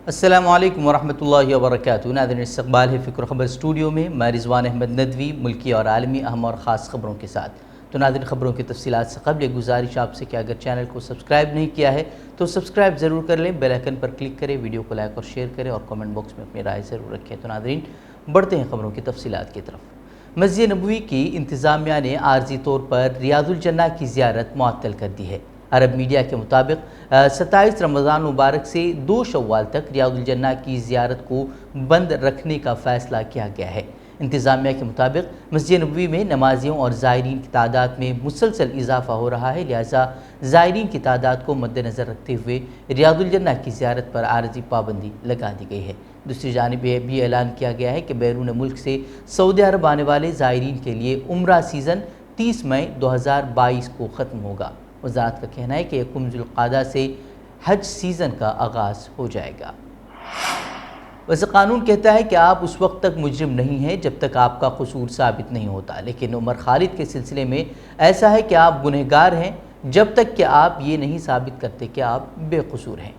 السلام علیکم ورحمۃ اللہ وبرکاتہ۔ ناظرین، استقبال ہے فکر خبر اسٹوڈیو میں، میں رضوان احمد ندوی ملکی اور عالمی اہم اور خاص خبروں کے ساتھ۔ تو ناظرین، خبروں کی تفصیلات سے قبل ایک گزارش آپ سے کہ اگر چینل کو سبسکرائب نہیں کیا ہے تو سبسکرائب ضرور کر لیں، بیل آئیکن پر کلک کریں، ویڈیو کو لائک اور شیئر کریں اور کامنٹ باکس میں اپنی رائے ضرور رکھیں۔ تو ناظرین، بڑھتے ہیں خبروں کی تفصیلات کی طرف۔ مسجد نبوی کی انتظامیہ نے عارضی طور پر ریاض الجنہ کی زیارت معطل کر دی ہے۔ عرب میڈیا کے مطابق 27 رمضان مبارک سے 2 شوال تک ریاض الجنہ کی زیارت کو بند رکھنے کا فیصلہ کیا گیا ہے۔ انتظامیہ کے مطابق مسجد نبوی میں نمازیوں اور زائرین کی تعداد میں مسلسل اضافہ ہو رہا ہے، لہٰذا زائرین کی تعداد کو مد نظر رکھتے ہوئے ریاض الجنہ کی زیارت پر عارضی پابندی لگا دی گئی ہے۔ دوسری جانب یہ بھی اعلان کیا گیا ہے کہ بیرون ملک سے سعودی عرب آنے والے زائرین کے لیے عمرہ سیزن 30 مئی 2022 کو ختم ہوگا۔ وزارت کا کہنا ہے کہ 1 ذوالقعدہ سے حج سیزن کا آغاز ہو جائے گا۔ ویسے قانون کہتا ہے کہ آپ اس وقت تک مجرم نہیں ہیں جب تک آپ کا قصور ثابت نہیں ہوتا، لیکن عمر خالد کے سلسلے میں ایسا ہے کہ آپ گنہگار ہیں جب تک کہ آپ یہ نہیں ثابت کرتے کہ آپ بے قصور ہیں۔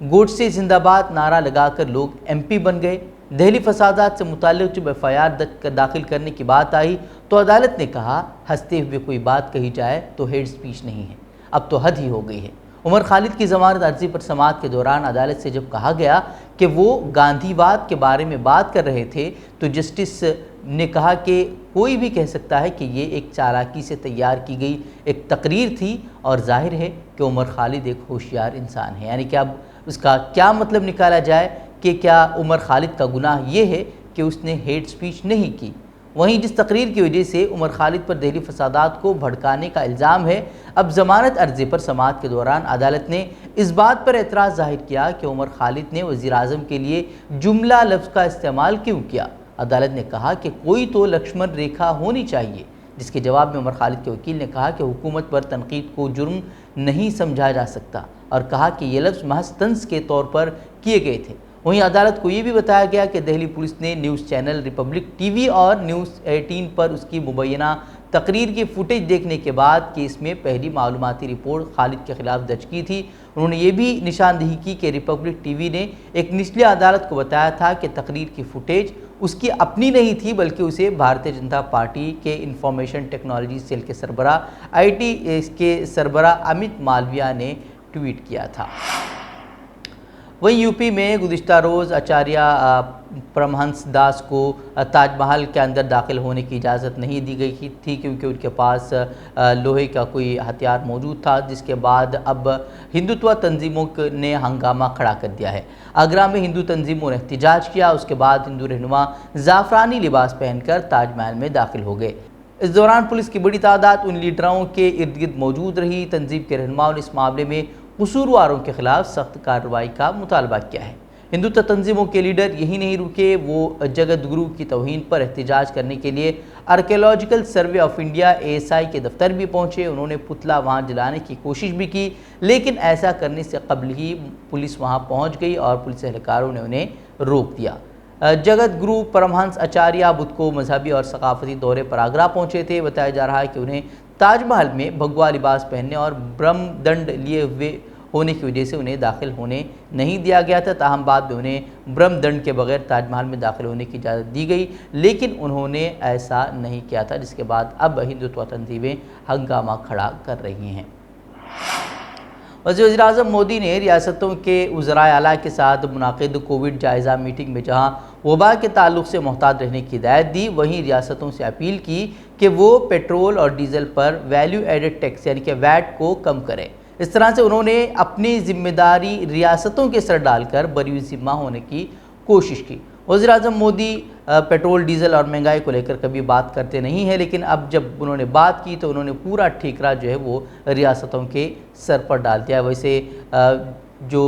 گوڈسے زندہ باد نعرہ لگا کر لوگ MP بن گئے۔ دہلی فسادات سے متعلق جب FIR داخل کرنے کی بات آئی تو عدالت نے کہا ہنستے ہوئے کوئی بات کہی جائے تو ہیڈ سپیچ نہیں ہے، اب تو حد ہی ہو گئی ہے۔ عمر خالد کی ضمانت عرضی پر سماعت کے دوران عدالت سے جب کہا گیا کہ وہ گاندھی واد کے بارے میں بات کر رہے تھے تو جسٹس نے کہا کہ کوئی بھی کہہ سکتا ہے کہ یہ ایک چالاکی سے تیار کی گئی ایک تقریر تھی، اور ظاہر ہے کہ عمر خالد ایک ہوشیار انسان ہے۔ یعنی کہ اب اس کا کیا مطلب نکالا جائے کہ کیا عمر خالد کا گناہ یہ ہے کہ اس نے ہیٹ سپیچ نہیں کی؟ وہیں جس تقریر کی وجہ سے عمر خالد پر دہلی فسادات کو بھڑکانے کا الزام ہے، اب ضمانت عرضی پر سماعت کے دوران عدالت نے اس بات پر اعتراض ظاہر کیا کہ عمر خالد نے وزیر اعظم کے لیے جملہ لفظ کا استعمال کیوں کیا۔ عدالت نے کہا کہ کوئی تو لکشمن ریکھا ہونی چاہیے، جس کے جواب میں عمر خالد کے وکیل نے کہا کہ حکومت پر تنقید کو جرم نہیں سمجھا جا سکتا، اور کہا کہ یہ لفظ محض طنز کے طور پر کیے گئے تھے۔ وہیں عدالت کو یہ بھی بتایا گیا کہ دہلی پولیس نے news channel republic T V اور نیوز 18 پر اس کی مبینہ تقریر کی فوٹیج دیکھنے کے بعد کیس میں پہلی معلوماتی رپورٹ خالد کے خلاف درج کی تھی۔ انہوں نے یہ بھی نشاندہی کی کہ ریپبلک ٹی وی نے ایک نچلی عدالت کو بتایا تھا کہ تقریر کی فوٹیج اس کی اپنی نہیں تھی، بلکہ اسے بھارتیہ جنتا پارٹی کے انفارمیشن ٹیکنالوجی سیل کے سربراہ IT کے سربراہ امت مالویہ نے ٹویٹ کیا تھا۔ وہیں UP میں گزشتہ روز آچاریہ پرمہنس داس کو تاج محل کے اندر داخل ہونے کی اجازت نہیں دی گئی تھی، کیونکہ ان کے پاس لوہے کا کوئی ہتھیار موجود تھا، جس کے بعد اب ہندوتوا تنظیموں نے ہنگامہ کھڑا کر دیا ہے۔ آگرہ میں ہندو تنظیموں نے احتجاج کیا، اس کے بعد ہندو رہنما زعفرانی لباس پہن کر تاج محل میں داخل ہو گئے۔ اس دوران پولیس کی بڑی تعداد ان لیڈروں کے ارد گرد موجود رہی۔ تنظیم کے رہنماؤں نے اس معاملے میں قصورواروں کے خلاف سخت کارروائی کا مطالبہ کیا ہے۔ ہندوتوا تنظیموں کے لیڈر یہی نہیں رکے، وہ جگت گرو کی توہین پر احتجاج کرنے کے لیے archaeological survey of India ASI کے دفتر بھی پہنچے۔ انہوں نے پتلا وہاں جلانے کی کوشش بھی کی، لیکن ایسا کرنے سے قبل ہی پولیس وہاں پہنچ گئی اور پولیس اہلکاروں نے انہیں روک دیا۔ جگت گرو پرمہنس آچاریہ بدھ کو مذہبی اور ثقافتی دورے پر آگرہ پہنچے تھے۔ بتایا جا رہا ہے کہ انہیں تاج محل میں بھگوا لباس پہننے اور برہم دنڈ لیے ہوئے ہونے کی وجہ سے انہیں داخل ہونے نہیں دیا گیا تھا، تاہم بعد میں انہیں برہم دنڈ کے بغیر تاج محل میں داخل ہونے کی اجازت دی گئی، لیکن انہوں نے ایسا نہیں کیا تھا، جس کے بعد اب ہندوتوا تنظیمیں ہنگامہ کھڑا کر رہی ہیں۔ وزیر اعظم مودی نے ریاستوں کے وزرائے اعلیٰ کے ساتھ منعقد کووڈ جائزہ میٹنگ میں جہاں وبا کے تعلق سے محتاط رہنے کی ہدایت دی، وہیں ریاستوں سے اپیل کی کہ وہ پیٹرول اور ڈیزل پر ویلیو ایڈڈ ٹیکس یعنی کہ ویٹ کو کم کریں۔ اس طرح سے انہوں نے اپنی ذمہ داری ریاستوں کے سر ڈال کر بری ذمہ ہونے کی کوشش کی۔ وزیر اعظم مودی پیٹرول ڈیزل اور مہنگائی کو لے کر کبھی بات کرتے نہیں ہیں، لیکن اب جب انہوں نے بات کی تو انہوں نے پورا ٹھیکرا جو ہے وہ ریاستوں کے سر پر ڈال دیا۔ ویسے جو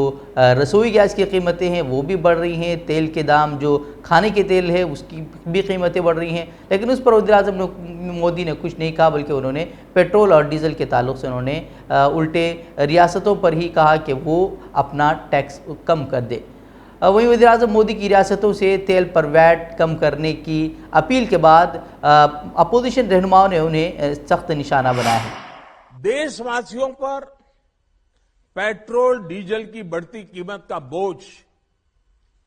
رسوئی گیس کی قیمتیں ہیں وہ بھی بڑھ رہی ہیں، تیل کے دام جو کھانے کے تیل ہے اس کی بھی قیمتیں بڑھ رہی ہیں، لیکن اس پر وزیر اعظم مودی نے کچھ نہیں کہا، بلکہ انہوں نے پیٹرول اور ڈیزل کے تعلق سے انہوں نے الٹے ریاستوں پر ہی کہا کہ وہ اپنا ٹیکس کم کر دے۔ وہیں وزیر اعظم مودی کی ریاستوں سے تیل پر ویٹ کم کرنے کی اپیل کے بعد اپوزیشن رہنماؤں نے انہیں سخت نشانہ بنایا ہے۔ دیش واسیوں پر پیٹرول ڈیزل کی بڑھتی قیمت کا بوجھ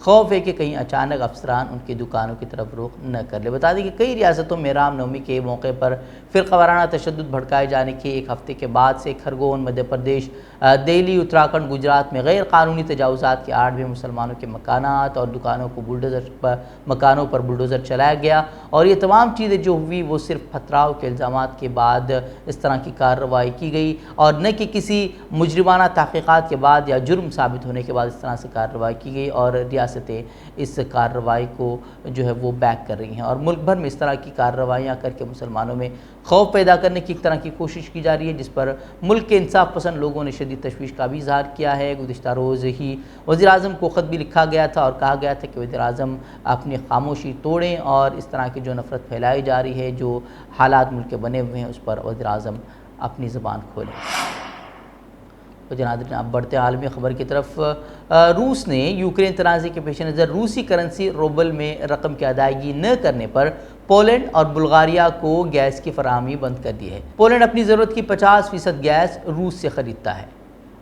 خوف ہے کہ کہیں اچانک افسران ان کی دکانوں کی طرف رخ نہ کر لے۔ بتا دیں کہ کئی ریاستوں میں رام نومی کے موقع پر فرقہ وارانہ تشدد بھڑکائے جانے کے ایک ہفتے کے بعد سے کھرگون، مدھیہ پردیش، دہلی، اتراکھنڈ، گجرات میں غیر قانونی تجاوزات کے آڑ میں مسلمانوں کے مکانات اور دکانوں کو مکانوں پر بلڈوزر چلایا گیا، اور یہ تمام چیزیں جو ہوئی وہ صرف پتھراؤ کے الزامات کے بعد اس طرح کی کارروائی کی گئی، اور نہ کہ کسی مجرمانہ تحقیقات کے بعد یا جرم ثابت ہونے کے بعد اس طرح سے کارروائی کی گئی، اور ریاستیں اس کارروائی کو جو ہے وہ بیک کر رہی ہیں، اور ملک بھر میں اس طرح کی کارروائیاں کر کے مسلمانوں میں خوف پیدا کرنے کی ایک طرح کی کوشش کی جا رہی ہے، جس پر ملک کے انصاف پسند لوگوں نے شدید تشویش کا بھی اظہار کیا ہے۔ گزشتہ روز ہی وزیر اعظم کو خط بھی لکھا گیا تھا اور کہا گیا تھا کہ وزیر اعظم اپنی خاموشی توڑیں، اور اس طرح کی جو نفرت پھیلائی جا رہی ہے، جو حالات ملک کے بنے ہوئے ہیں، اس پر وزیر اعظم اپنی زبان کھولیں۔ جناب اب بڑھتے عالمی خبر کی طرف۔ روس نے یوکرین تنازع کے پیش نظر روسی کرنسی روبل میں رقم کی ادائیگی نہ کرنے پر پولینڈ اور بلغاریہ کو گیس کی فراہمی بند کر دی ہے۔ پولینڈ اپنی ضرورت کی 50% گیس روس سے خریدتا ہے،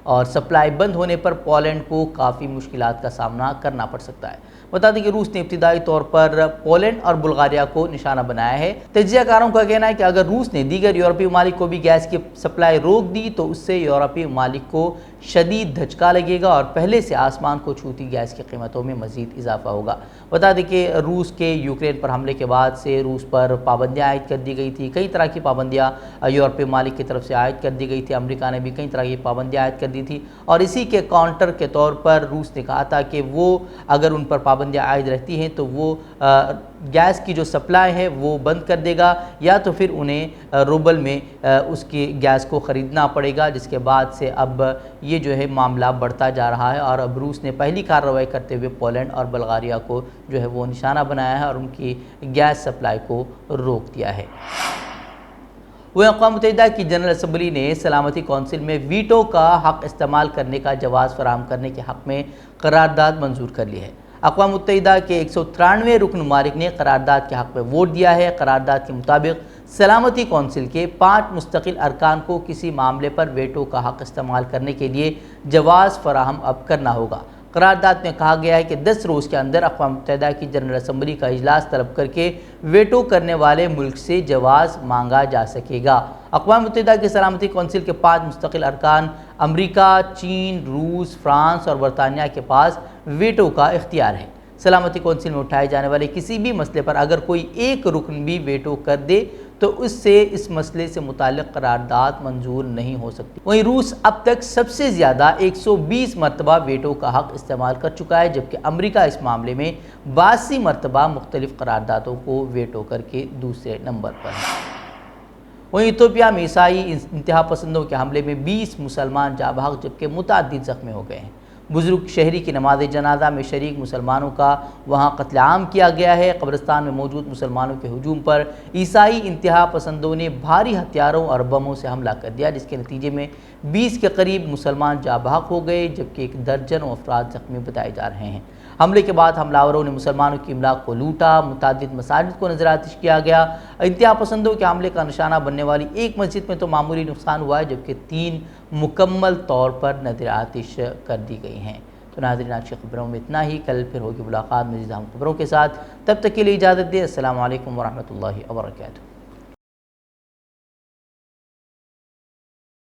اور سپلائی بند ہونے پر پولینڈ کو کافی مشکلات کا سامنا کرنا پڑ سکتا ہے۔ بتا دیں کہ روس نے ابتدائی طور پر پولینڈ اور بلغاریہ کو نشانہ بنایا ہے۔ تجزیہ کاروں کا کہنا ہے کہ اگر روس نے دیگر یورپی ممالک کو بھی گیس کی سپلائی روک دی تو اس سے یورپی ممالک کو شدید دھچکا لگے گا، اور پہلے سے آسمان کو چھوتی گیس کی قیمتوں میں مزید اضافہ ہوگا۔ بتا دیں کہ روس کے یوکرین پر حملے کے بعد سے روس پر پابندیاں عائد کر دی گئی تھی، کئی طرح کی پابندیاں یورپی ممالک کی طرف سے عائد کر دی گئی تھی، امریکہ نے بھی کئی طرح کی پابندیاں عائد کر دی تھی، اور اسی کے کاؤنٹر کے طور پر روس نے کہا تھا کہ وہ اگر ان پر پابندیاں عائد رہتی ہیں تو وہ گیس کی جو سپلائی ہے وہ بند کر دے گا، یا تو پھر انہیں روبل میں اس کی گیس کو خریدنا پڑے گا، جس کے بعد سے اب یہ جو ہے معاملہ بڑھتا جا رہا ہے، اور اب روس نے پہلی کارروائی کرتے ہوئے پولینڈ اور بلغاریہ کو جو ہے وہ نشانہ بنایا ہے اور ان کی گیس سپلائی کو روک دیا ہے۔ وہ اقوام متحدہ کی جنرل اسمبلی نے سلامتی کونسل میں ویٹو کا حق استعمال کرنے کا جواز فراہم کرنے کے حق میں قرارداد منظور کر لی ہے۔ اقوام متحدہ کے 193 رکن ممالک نے قرارداد کے حق میں ووٹ دیا ہے۔ قرارداد کے مطابق سلامتی کونسل کے 5 مستقل ارکان کو کسی معاملے پر ویٹو کا حق استعمال کرنے کے لیے جواز فراہم اب کرنا ہوگا۔ قرارداد میں کہا گیا ہے کہ 10 روز کے اندر اقوام متحدہ کی جنرل اسمبلی کا اجلاس طلب کر کے ویٹو کرنے والے ملک سے جواز مانگا جا سکے گا۔ اقوام متحدہ کی سلامتی کونسل کے 5 مستقل ارکان امریکہ، چین، روس، فرانس اور برطانیہ کے پاس ویٹو کا اختیار ہے۔ سلامتی کونسل میں اٹھائے جانے والے کسی بھی مسئلے پر اگر کوئی ایک رکن بھی ویٹو کر دے تو اس سے اس مسئلے سے متعلق قرارداد منظور نہیں ہو سکتی۔ وہیں روس اب تک سب سے زیادہ 120 مرتبہ ویٹو کا حق استعمال کر چکا ہے، جبکہ امریکہ اس معاملے میں 82 مرتبہ مختلف قراردادوں کو ویٹو کر کے دوسرے نمبر پر ہے۔ وہیں ایتھوپیا میں عیسائی انتہا پسندوں کے حملے میں 20 مسلمان جاں بحق جبکہ متعدد زخمی ہو گئے ہیں۔ بزرگ شہری کی نماز جنازہ میں شریک مسلمانوں کا وہاں قتل عام کیا گیا ہے۔ قبرستان میں موجود مسلمانوں کے ہجوم پر عیسائی انتہا پسندوں نے بھاری ہتھیاروں اور بموں سے حملہ کر دیا، جس کے نتیجے میں 20 کے قریب مسلمان جاں بحق ہو گئے جبکہ 1 درجن افراد زخمی بتائے جا رہے ہیں۔ حملے کے بعد حملہ نے مسلمانوں کی املاک کو لوٹا، متعدد مساجد کو نظر آتش کیا گیا۔ انتہا پسندوں کے حملے کا نشانہ بننے والی ایک مسجد میں تو معمولی نقصان ہوا ہے جبکہ 3 مکمل طور پر نظر آتش کر دی گئی ہیں۔ تو ناظرین آج کی خبروں میں اتنا ہی، کل پھر ہوگی ملاقات مزید اہم خبروں کے ساتھ، تب تک کے لیے اجازت دیں۔ السلام علیکم ورحمۃ اللہ وبرکاتہ۔